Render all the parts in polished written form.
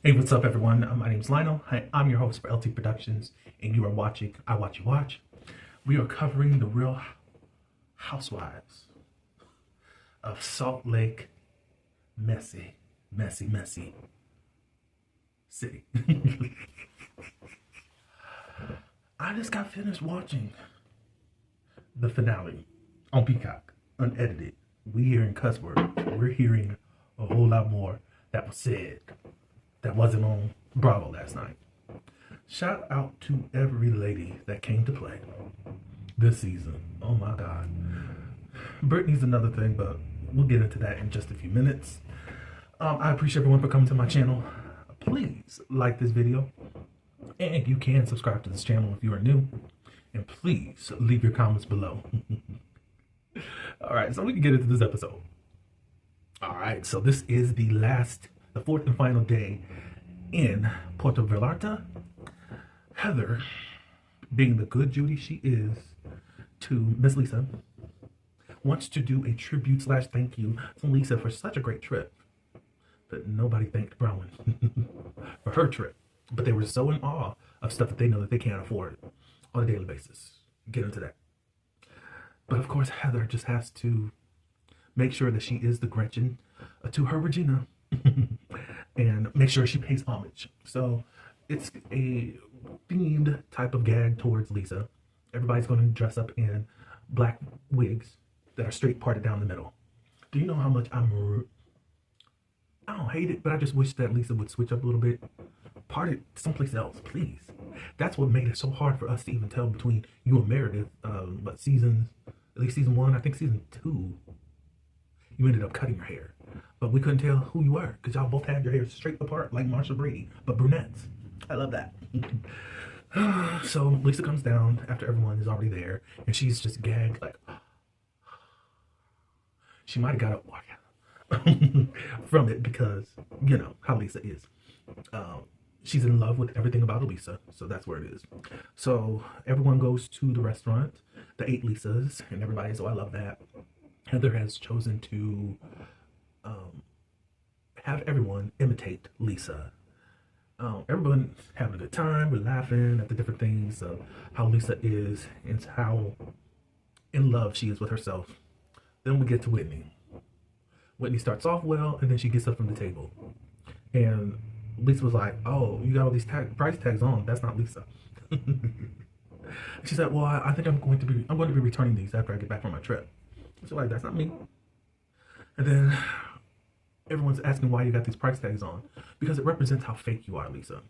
Hey, what's up, everyone? My name's Lionel. I'm your host for LT Productions, and you are watching I Watch You Watch. We are covering the Real Housewives of Salt Lake, messy city. I just got finished watching the finale on Peacock, unedited. We hearing cuss words. We're hearing a whole lot more that was said that wasn't on Bravo last night. Shout out to every lady that came to play this season. Oh my God. Brittany's another thing, but we'll get into that in just a few minutes. I appreciate everyone for coming to my channel. Please like this video, and you can subscribe to this channel if you are new. And please leave your comments below. All right, so we can get into this episode. All right, so this is the fourth and final day in Puerto Vallarta. Heather, being the good Judy she is to Miss Lisa, wants to do a tribute / thank you to Lisa for such a great trip. But nobody thanked Brown for her trip. But they were so in awe of stuff that they know that they can't afford on a daily basis. Get into that. But of course, Heather just has to make sure that she is the Gretchen to her Regina. And make sure she pays homage. So it's a themed type of gag towards Lisa. Everybody's going to dress up in black wigs that are straight parted down the middle. Do you know how much I don't hate it, but I just wish that Lisa would switch up a little bit. Part it someplace else, please. That's what made it so hard for us to even tell between you and Meredith. But seasons, at least season 1, I think season 2, you ended up cutting your hair. But we couldn't tell who you were because y'all both had your hair straight apart like Marsha Brady, but brunettes. I love that. So Lisa comes down after everyone is already there, and she's just gagged like she might have got up from it because you know how Lisa is. She's in love with everything about Lisa, so that's where it is. So everyone goes to the restaurant, the 8 Lisas, and everybody's, oh, I love that. Heather has chosen to have everyone imitate Lisa. Everyone having a good time. We're laughing at the different things of how Lisa is and how in love she is with herself. Then we get to Whitney. Whitney starts off well, and then she gets up from the table. And Lisa was like, oh, you got all these price tags on. That's not Lisa. She said, well, I think I'm going to be returning these after I get back from my trip. She's like, that's not me. And then everyone's asking why you got these price tags on. Because it represents how fake you are, Lisa.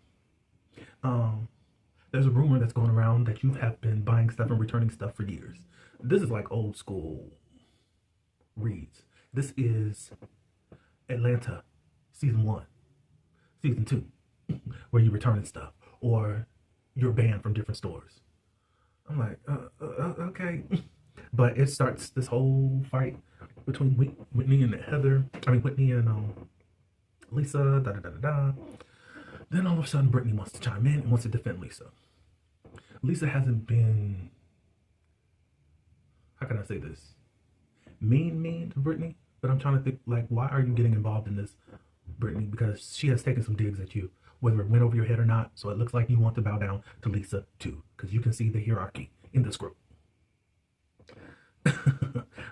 There's a rumor that's going around that you have been buying stuff and returning stuff for years. This is like old school reads. This is Atlanta, season 1, season 2, where you're returning stuff. Or you're banned from different stores. I'm like, okay. But it starts this whole fight between Whitney and Whitney and Lisa, Then all of a sudden, Brittany wants to chime in and wants to defend Lisa. Lisa hasn't been, how can I say this? Mean to Brittany, but I'm trying to think, like, why are you getting involved in this, Brittany? Because she has taken some digs at you, whether it went over your head or not. So it looks like you want to bow down to Lisa too, because you can see the hierarchy in this group.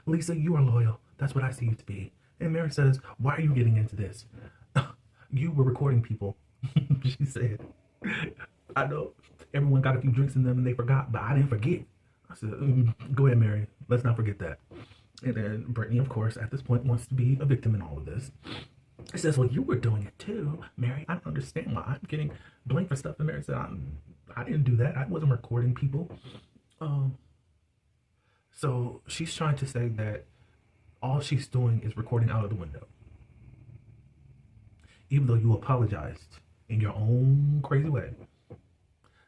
Lisa, you are loyal. That's what I see you to be. And Mary says, why are you getting into this? You were recording people. She said, I know everyone got a few drinks in them and they forgot, but I didn't forget. I said, go ahead, Mary. Let's not forget that. And then Brittany, of course, at this point wants to be a victim in all of this. It says, well, you were doing it too, Mary. I don't understand why I'm getting blamed for stuff. And Mary said, I didn't do that. I wasn't recording people. So she's trying to say that all she's doing is recording out of the window. Even though you apologized in your own crazy way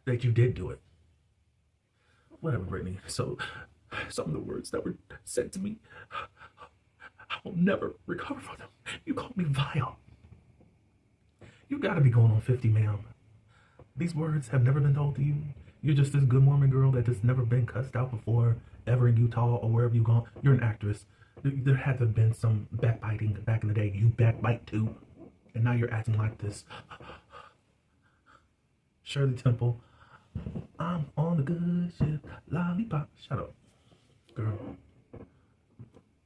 that you did do it. Whatever, Brittany. So some of the words that were said to me, I will never recover from them. You called me vile. You gotta be going on 50, ma'am. These words have never been told to you. You're just this good Mormon girl that has never been cussed out before, ever in Utah or wherever you've gone. You're an actress. There had to have been some backbiting back in the day. You backbite too. And now you're acting like this Shirley Temple. I'm on the good ship, lollipop. Shut up, girl.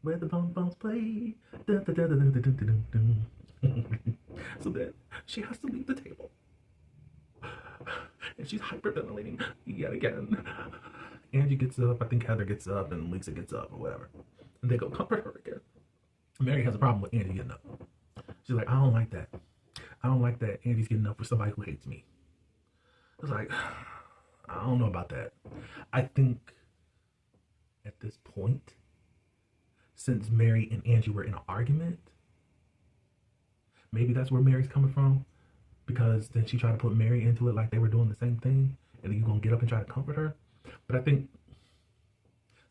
Where the bonbons play. Dun, dun, dun, dun, dun, dun, dun, dun. So then she has to leave the table. And she's hyperventilating yet again. Angie gets up, I think Heather gets up, and Lisa gets up, or whatever. And they go comfort her again. Mary has a problem with Angie getting up. She's like, I don't like that. I don't like that Angie's getting up for somebody who hates me. I was like, I don't know about that. I think at this point, since Mary and Angie were in an argument, maybe that's where Mary's coming from. Because then she tried to put Mary into it like they were doing the same thing. And then you're going to get up and try to comfort her. But I think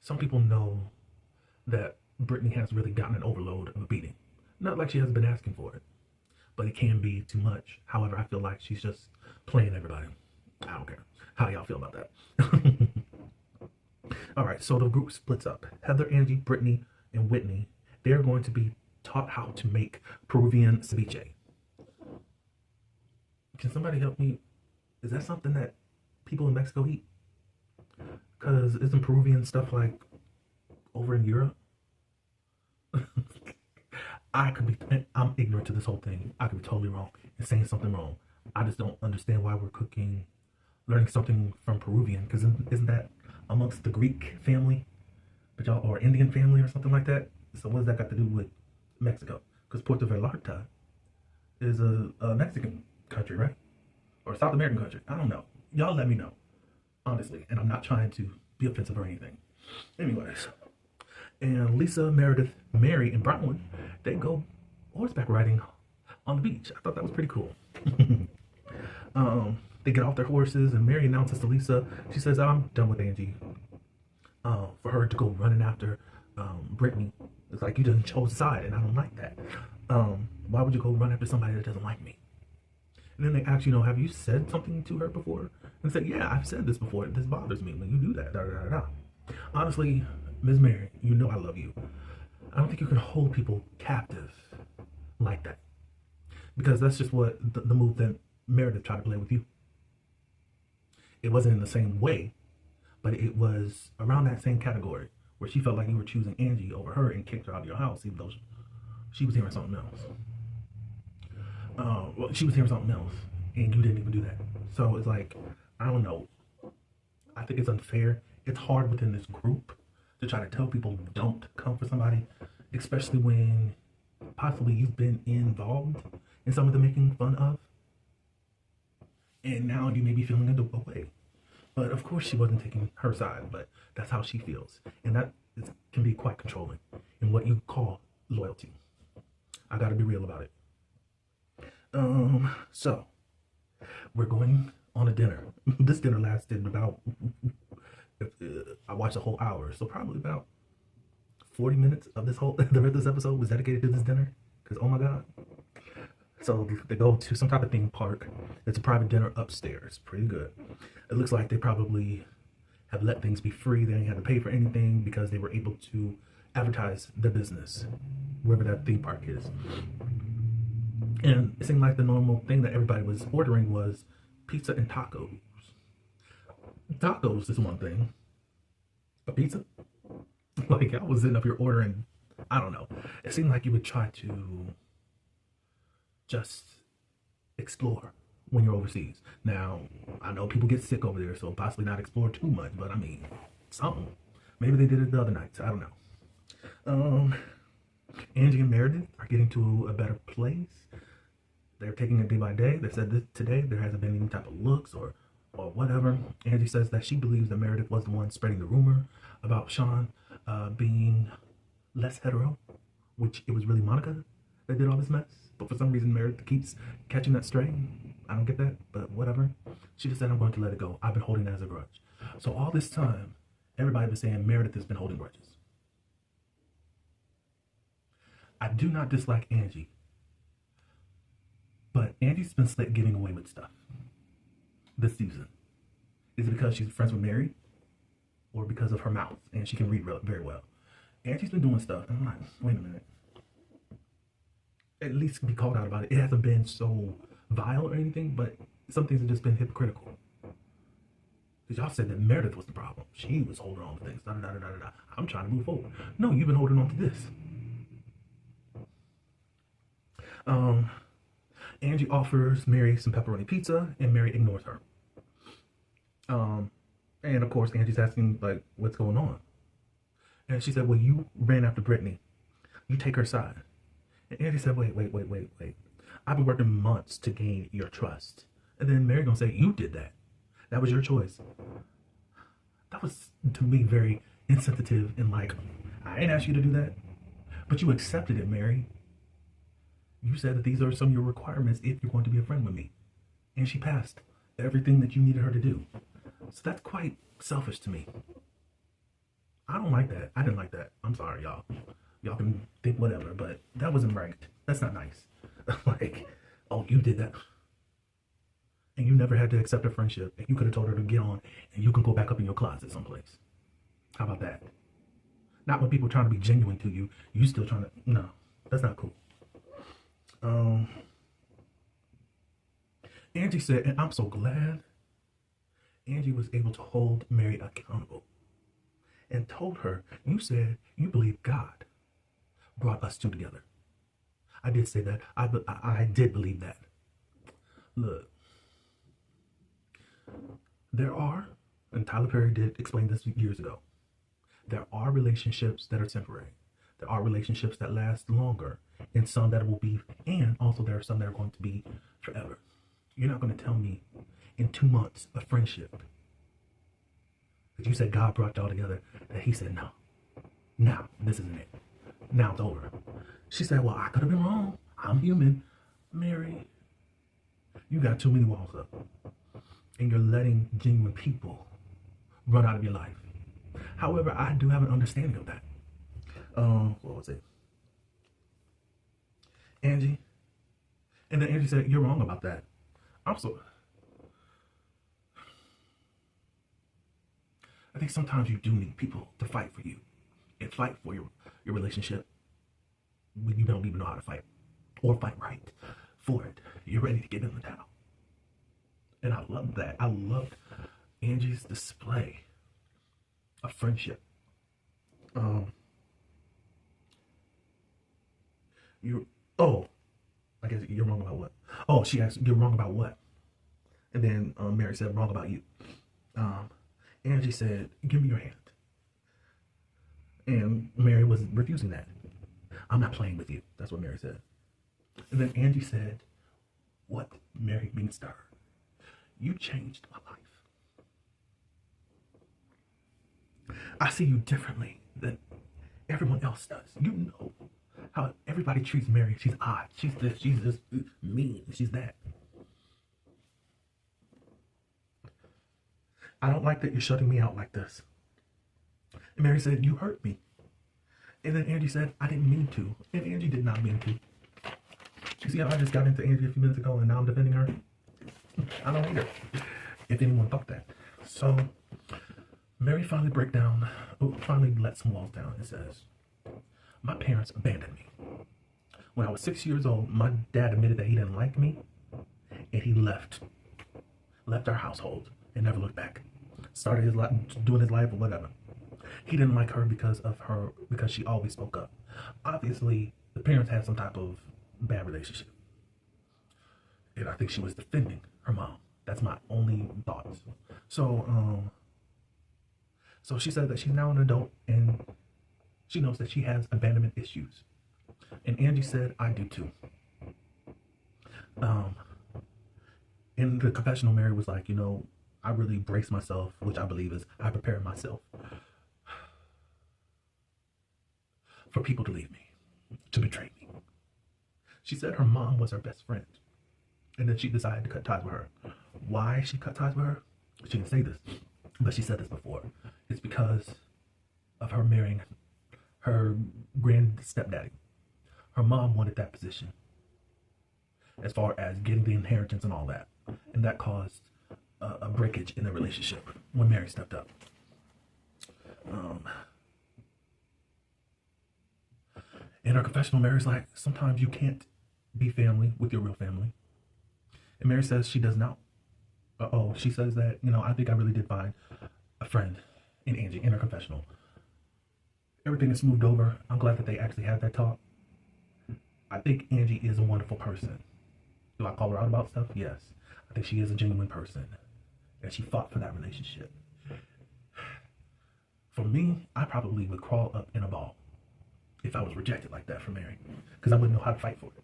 some people know that Brittany has really gotten an overload of a beating. Not like she hasn't been asking for it, but it can be too much. However, I feel like she's just playing everybody. I don't care. How do y'all feel about that? All right, so the group splits up. Heather, Angie, Brittany, and Whitney, they're going to be taught how to make Peruvian ceviche. Can somebody help me? Is that something that people in Mexico eat? Because isn't Peruvian stuff like over in Europe? I'm ignorant to this whole thing. I could be totally wrong and saying something wrong. I just don't understand why we're learning something from Peruvian, because isn't that amongst the Greek family, but y'all, or Indian family or something like that? So what does that got to do with Mexico? Because Puerto Vallarta is a Mexican country, right? Or South American country. I don't know. Y'all let me know, honestly. And I'm not trying to be offensive or anything. Anyways, and Lisa, Meredith, Mary, and Bronwyn, they go horseback riding on the beach. I thought that was pretty cool. They get off their horses, and Mary announces to Lisa, she says, I'm done with Angie. For her to go running after Brittany. It's like, you done chose a side, and I don't like that. Why would you go run after somebody that doesn't like me? And then they ask, have you said something to her before? And said, yeah, I've said this before. This bothers me when you do that. Da, da, da, da. Honestly, Ms. Mary, you know I love you. I don't think you can hold people captive like that. Because that's just what the move that Meredith tried to play with you. It wasn't in the same way, but it was around that same category where she felt like you were choosing Angie over her and kicked her out of your house, even though she was hearing something else. Well, she was hearing something else, and you didn't even do that. So it's like, I don't know. I think it's unfair. It's hard within this group to try to tell people don't come for somebody, especially when possibly you've been involved in some of the making fun of. And now you may be feeling a way. But of course she wasn't taking her side, but that's how she feels. And that can be quite controlling in what you call loyalty. I gotta be real about it. So we're going on a dinner. This dinner lasted about, I watched a whole hour, so probably about 40 minutes of the rest of this episode was dedicated to this dinner. Because oh my god. So they go to some type of theme park. It's a private dinner upstairs. Pretty good. It looks like they probably have let things be free. They didn't have to pay for anything because they were able to advertise their business wherever that theme park is. And it seemed like the normal thing that everybody was ordering was pizza and tacos. Tacos is one thing. But pizza? Like, I was sitting up here ordering, I don't know. It seemed like you would try to just explore when you're overseas. Now, I know people get sick over there, so possibly not explore too much, but I mean, something. Maybe they did it the other nights. I don't know. Angie and Meredith are getting to a better place. They're taking it day by day. They said that today there hasn't been any type of looks or whatever. Angie says that she believes that Meredith was the one spreading the rumor about Sean being less hetero, which it was really Monica that did all this mess. But for some reason, Meredith keeps catching that stray. I don't get that, but whatever. She just said, I'm going to let it go. I've been holding that as a grudge. So all this time, everybody was saying Meredith has been holding grudges. I do not dislike Angie, but Angie's been giving away with stuff this season. Is it because she's friends with Mary, or because of her mouth and she can read very well? Angie's been doing stuff, and I'm like, wait a minute. At least be called out about it. It hasn't been so vile or anything, but some things have just been hypocritical. Because y'all said that Meredith was the problem. She was holding on to things. Da, da, da, da, da, da. I'm trying to move forward. No, you've been holding on to this. Angie offers Mary some pepperoni pizza, and Mary ignores her. And of course, Angie's asking, like, what's going on? And she said, well, you ran after Brittany. You take her side. And Angie said, wait. I've been working months to gain your trust. And then Mary gonna say, you did that. That was your choice. That was, to me, very insensitive and like, I ain't asked you to do that. But you accepted it, Mary. You said that these are some of your requirements if you're going to be a friend with me. And she passed everything that you needed her to do. So that's quite selfish to me. I don't like that. I didn't like that. I'm sorry, y'all. Y'all can think whatever, but that wasn't right. That's not nice. Like, oh, you did that. And you never had to accept a friendship. And you could have told her to get on and you can go back up in your closet someplace. How about that? Not when people are trying to be genuine to you, you still trying to, no, that's not cool. Angie said, and I'm so glad Angie was able to hold Mary accountable and told her, you said you believe God brought us two together. I did say that. I did believe that. Look, there are, and Tyler Perry did explain this years ago, there are relationships that are temporary. There are relationships that last longer, and some that will be, and also there are some that are going to be forever. You're not going to tell me in 2 months of friendship that you said God brought y'all together, that he said, no, now, this isn't it. Now it's over. She said, well, I could have been wrong. I'm human. Mary, you got too many walls up. And you're letting genuine people run out of your life. However, I do have an understanding of that. What was it? Angie. And then Angie said, you're wrong about that. I think sometimes you do need people to fight for you and fight for your relationship when you don't even know how to fight or fight right for it. You're ready to get in the towel. And I love that. I loved Angie's display of friendship. I guess you're wrong about what? Oh, she asked, you're wrong about what? And then Mary said, wrong about you. Angie said, give me your hand. And Mary was refusing that. I'm not playing with you. That's what Mary said. And then Angie said, what Mary means to her. You changed my life. I see you differently than everyone else does. You know how everybody treats Mary. She's odd. She's this. She's just mean. She's that. I don't like that you're shutting me out like this. And Mary said, you hurt me. And then Angie said, I didn't mean to. And Angie did not mean to. You see how I just got into Angie a few minutes ago and now I'm defending her? I don't either, if anyone thought that. So Mary finally finally lets some walls down and says, my parents abandoned me. When I was 6 years old, my dad admitted that he didn't like me and he left our household and never looked back. Started his life, doing his life or whatever. He didn't like her because she always spoke up. Obviously, the parents had some type of bad relationship. And I think she was defending her mom. That's my only thoughts. So she said that she's now an adult and she knows that she has abandonment issues. And Angie said, I do too. In the confessional, Mary was like, I really brace myself, which I believe is I prepare myself for people to leave me, to betray me. She said her mom was her best friend. And then she decided to cut ties with her. Why she cut ties with her? She didn't say this, but she said this before. It's because of her marrying her grand stepdaddy. Her mom wanted that position as far as getting the inheritance and all that. And that caused a breakage in the relationship when Mary stepped up. In her confessional, Mary's like, sometimes you can't be family with your real family. And Mary says she does not Oh, she says that, I think I really did find a friend in Angie in her confessional. Everything is smoothed over. I'm glad that they actually had that talk. I think Angie is a wonderful person. Do I call her out about stuff? Yes. I think she is a genuine person. And she fought for that relationship. For me, I probably would crawl up in a ball if I was rejected like that from Mary, because I wouldn't know how to fight for it.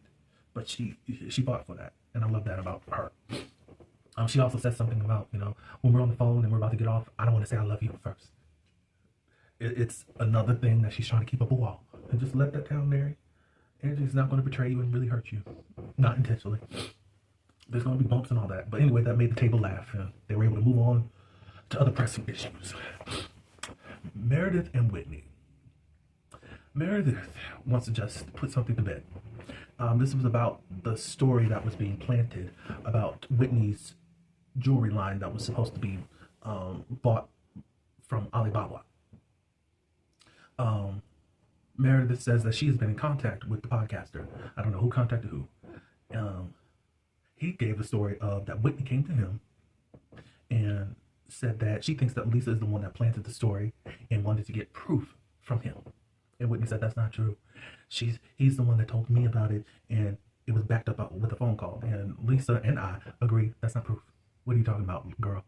But she fought for that, and I love that about her. She also said something about, when we're on the phone and we're about to get off, I don't want to say I love you first. It's another thing that she's trying to keep up a wall. And just let that down, Mary. Angie's not going to betray you and really hurt you. Not intentionally. There's going to be bumps and all that. But anyway, that made the table laugh, and they were able to move on to other pressing issues. Meredith and Whitney. Meredith wants to just put something to bed. This was about the story that was being planted about Whitney's jewelry line that was supposed to be bought from Alibaba. Meredith says that she has been in contact with the podcaster. I don't know who contacted who. He gave the story of that Whitney came to him and said that she thinks that Lisa is the one that planted the story and wanted to get proof from him. And Whitney said that's not true. He's the one that told me about it, and it was backed up with a phone call. And Lisa and I agree that's not proof. What are you talking about, girl?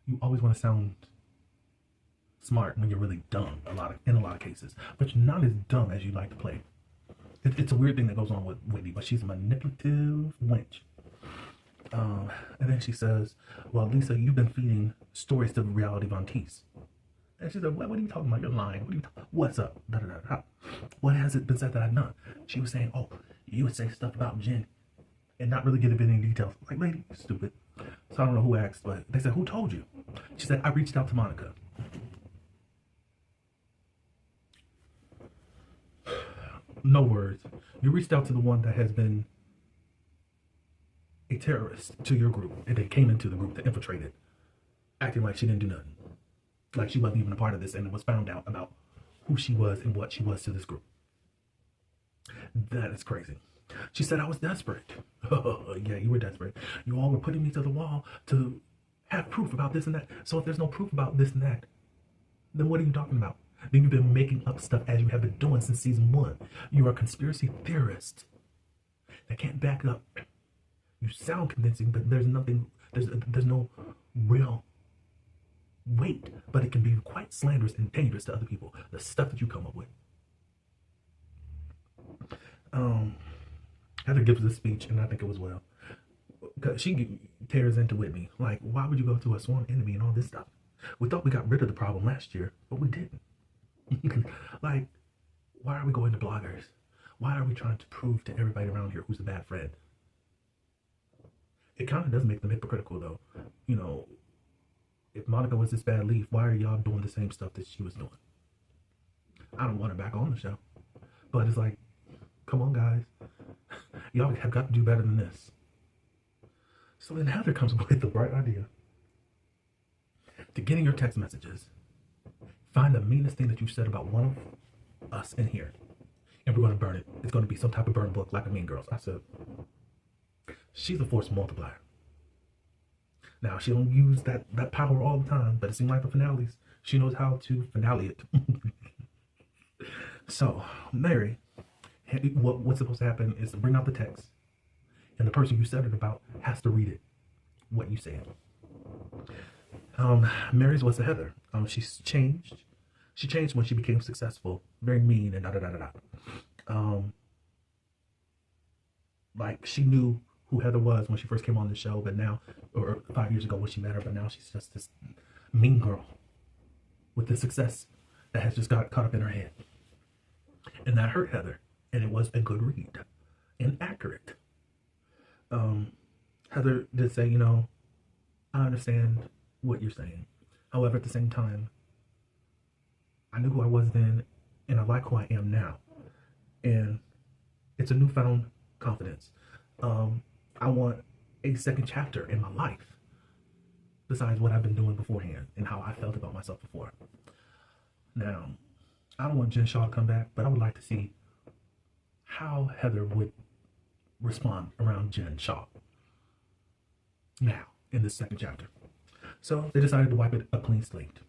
You always want to sound smart when you're really dumb in a lot of cases, but you're not as dumb as you like to play. It's a weird thing that goes on with Whitney, but she's a manipulative wench. And then she says, well, Lisa, you've been feeding stories to the reality Von Teese. And she said, what are you talking about? You're lying. What's up? Da, da, da, da. What has it been said that I've done? She was saying, oh, you would say stuff about Jen and not really give any details. Like, lady, you're stupid. So I don't know who asked, but they said, who told you? She said, I reached out to Monica. No words. You reached out to the one that has been a terrorist to your group, and they came into the group to infiltrate it, acting like she didn't do nothing. Like she wasn't even a part of this, and it was found out about who she was and what she was to this group. That is crazy. She said, I was desperate. Yeah, you were desperate. You all were putting me to the wall to have proof about this and that. So if there's no proof about this and that, then what are you talking about? Then you've been making up stuff as you have been doing since season 1. You are a conspiracy theorist that can't back up. You sound convincing, but there's no real weight, but it can be quite slanderous and dangerous to other people, the stuff that you come up with. Heather gives this speech, and I think it was well, because she tears into Whitney, like, why would you go to a sworn enemy and all this stuff? We thought we got rid of the problem last year, but we didn't. Like, why are we going to bloggers? Why are we trying to prove to everybody around here who's a bad friend? It kind of does make them hypocritical, though. If Monica was this bad leaf, why are y'all doing the same stuff that she was doing? I don't want her back on the show, but it's like, come on, guys. Y'all have got to do better than this. So then Heather comes up with the bright idea to get in your text messages, find the meanest thing that you said about one of us in here, and we're going to burn it. It's going to be some type of burn book like a Mean Girls. I said, she's a force multiplier. Now, she don't use that power all the time, but it seems like the finales, she knows how to finale it. So, Mary, what's supposed to happen is to bring out the text, and the person you said it about has to read it, what you said. Mary's was to Heather. She's changed. She changed when she became successful. Very mean and da-da-da-da-da. Like, she knew who Heather was when she first came on the show, but now, or 5 years ago when she met her, but now she's just this mean girl with the success that has just got caught up in her head. And that hurt Heather, and it was a good read and accurate. Heather did say, I understand what you're saying. However, at the same time, I knew who I was then, and I like who I am now. And it's a newfound confidence. I want a second chapter in my life besides what I've been doing beforehand and how I felt about myself before. Now, I don't want Jen Shaw to come back, but I would like to see how Heather would respond around Jen Shaw. Now, in this second chapter. So they decided to wipe it a clean slate.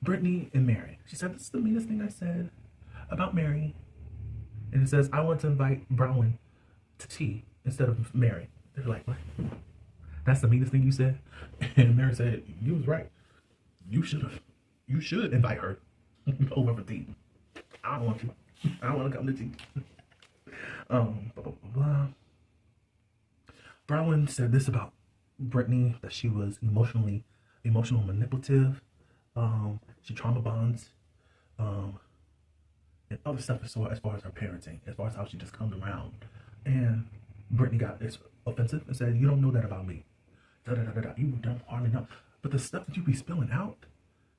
Brittany and Mary. She said, "This is the meanest thing I said about Mary." And it says, "I want to invite Brown to tea instead of Mary." They're like, "What? That's the meanest thing you said?" And Mary said, "You was right. You should have. You should invite her over for tea. I don't want to. I don't want to come to tea." Blah, blah, blah, blah. Brown said this about Brittany, that she was emotional manipulative. She trauma bonds. And other stuff as far as her parenting, as far as how she just comes around. And Brittany got offensive and said, "You don't know that about me. Da, da, da, da, da. You don't hardly know." But the stuff that you be spilling out,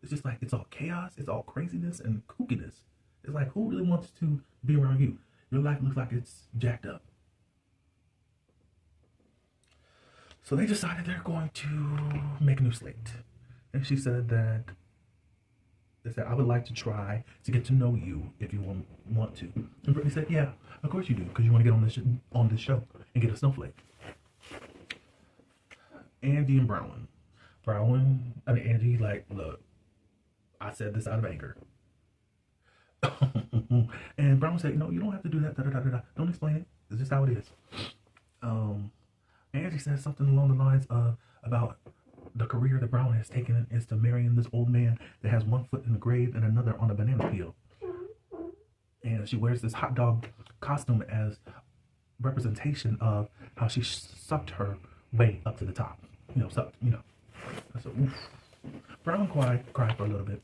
it's just like, it's all chaos, it's all craziness and kookiness. It's like, who really wants to be around you? Your life looks like it's jacked up. So they decided they're going to make a new slate. And she said that, they said, "I would like to try to get to know you if you want to." And Brittany said, "Yeah, of course you do, because you want to get on this show and get a snowflake." Andy and Brown. Andy, like, "Look, I said this out of anger." And Brown said, "No, you don't have to do that. Da, da, da, da, da. Don't explain it. It's just how it is." Angie said something along the lines of about the career that Brown has taken is to marrying this old man that has one foot in the grave and another on a banana peel. And she wears this hot dog costume as representation of how she sucked her way up to the top. I said, oof. Brown cried for a little bit.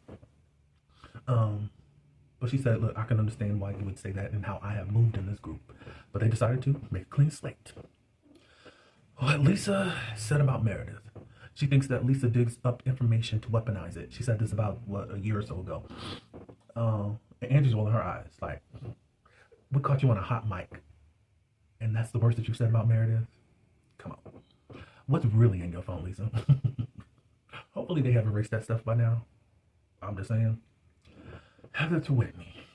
But she said, "Look, I can understand why you would say that and how I have moved in this group." But they decided to make a clean slate. What Lisa said about Meredith. She thinks that Lisa digs up information to weaponize it. She said this about, a year or so ago. And Angie's rolling her eyes like, "We caught you on a hot mic, and that's the worst that you said about Meredith? Come on. What's really in your phone, Lisa?" Hopefully they have erased that stuff by now. I'm just saying. Heather to Whitney.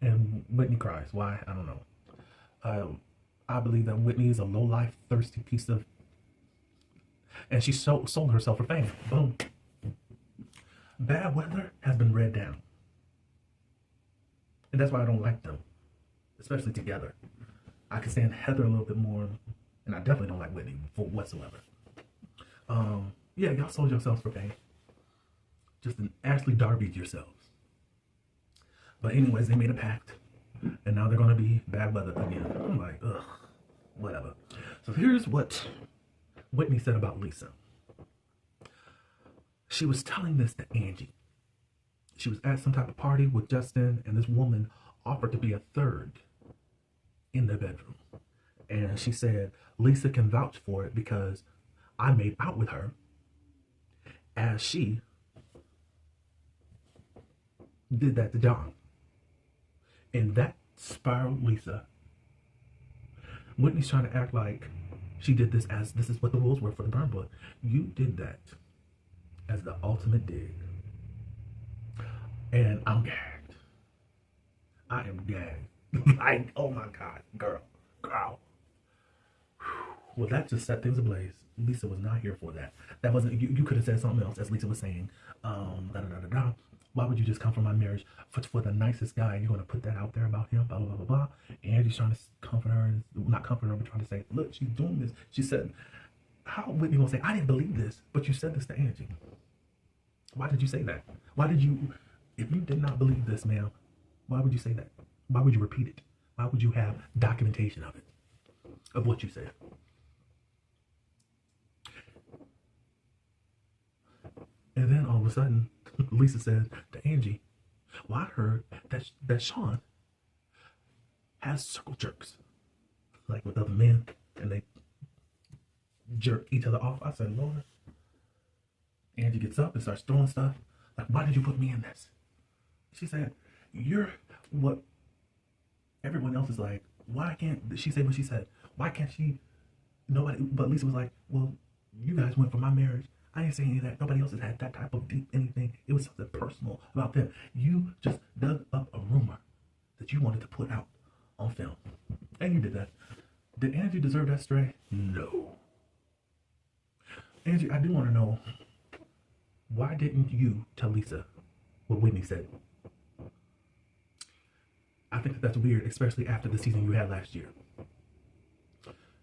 And Whitney cries. Why? I don't know. I believe that Whitney is a low-life, thirsty piece of... And she sold herself for fame. Boom. Bad weather has been read down. And that's why I don't like them. Especially together. I can stand Heather a little bit more. And I definitely don't like Whitney for whatsoever. Yeah, y'all sold yourselves for fame. Just an Ashley Darby'd yourselves. But anyways, they made a pact. And now they're going to be bad weather again. I'm like, ugh, whatever. So here's what Whitney said about Lisa. She was telling this to Angie. She was at some type of party with Justin, and this woman offered to be a third in their bedroom. And she said, Lisa can vouch for it because I made out with her as she did that to John. And that spiraled Lisa. Whitney's trying to act like she did this as this is what the rules were for the burn book. You did that as the ultimate dig. And I'm gagged. I am gagged. Like, oh my God, girl. Well, that just set things ablaze. Lisa was not here for that. That wasn't, you could have said something else, as Lisa was saying. Why would you just come from my marriage for the nicest guy and you're going to put that out there about him, blah, blah, blah, blah, blah. And Angie's trying to comfort her, not comfort her, but trying to say, look, she's doing this. She said, how Whitney going to say, I didn't believe this, but you said this to Angie. Why did you say that? Why did you, if you did not believe this, ma'am, why would you say that? Why would you repeat it? Why would you have documentation of it, of what you said? And then all of a sudden, Lisa says to Angie, well, I heard that Sean has circle jerks, like with other men, and they jerk each other off. I said, Lord. Angie gets up and starts throwing stuff. Like, why did you put me in this? She said, you're what everyone else is like. Why can't she say what she said? Why can't she? Nobody, but Lisa was like, well, you guys went for my marriage. I didn't say any of that. Nobody else has had that type of deep anything. It was something personal about them. You just dug up a rumor that you wanted to put out on film. And you did that. Did Angie deserve that stray? No. Angie, I do want to know, why didn't you tell Lisa what Whitney said? I think that that's weird, especially after the season you had last year.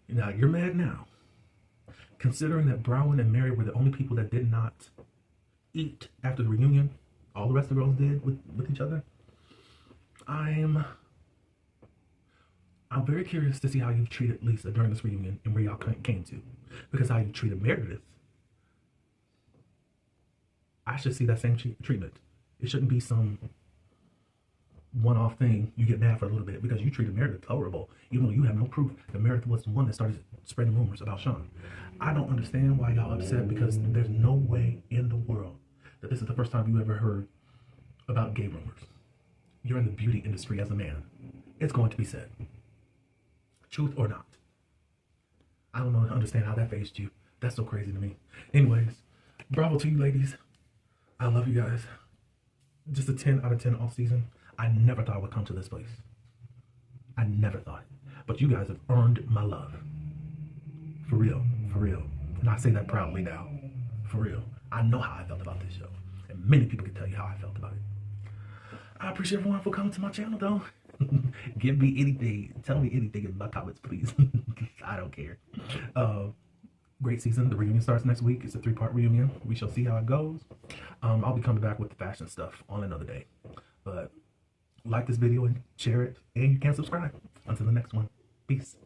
Now, you're mad now, considering that Brown and Mary were the only people that did not eat after the reunion. All the rest of the girls did with each other. I'm very curious to see how you treated Lisa during this reunion and where y'all came to. Because how you treated Meredith, I should see that same treatment. It shouldn't be some one-off thing you get mad for a little bit because you treated Meredith horrible, even though you have no proof that Meredith was the one that started spreading rumors about Sean. I don't understand why y'all upset, because there's no way in the world that this is the first time you ever heard about gay rumors. You're in the beauty industry as a man. It's going to be said. Truth or not. I don't know, understand how that phased you. That's so crazy to me. Anyways, bravo to you ladies. I love you guys. Just a 10 out of 10 all season. I never thought I would come to this place. I never thought. But you guys have earned my love. For real, for real. And I say that proudly now. For real. I know how I felt about this show. And many people can tell you how I felt about it. I appreciate everyone for coming to my channel though. Give me anything. Tell me anything in my comments, please. I don't care. Great season. The reunion starts next week. It's a 3-part reunion. We shall see how it goes. I'll be coming back with the fashion stuff on another day. But like this video and share it. And you can subscribe. Until the next one. Peace.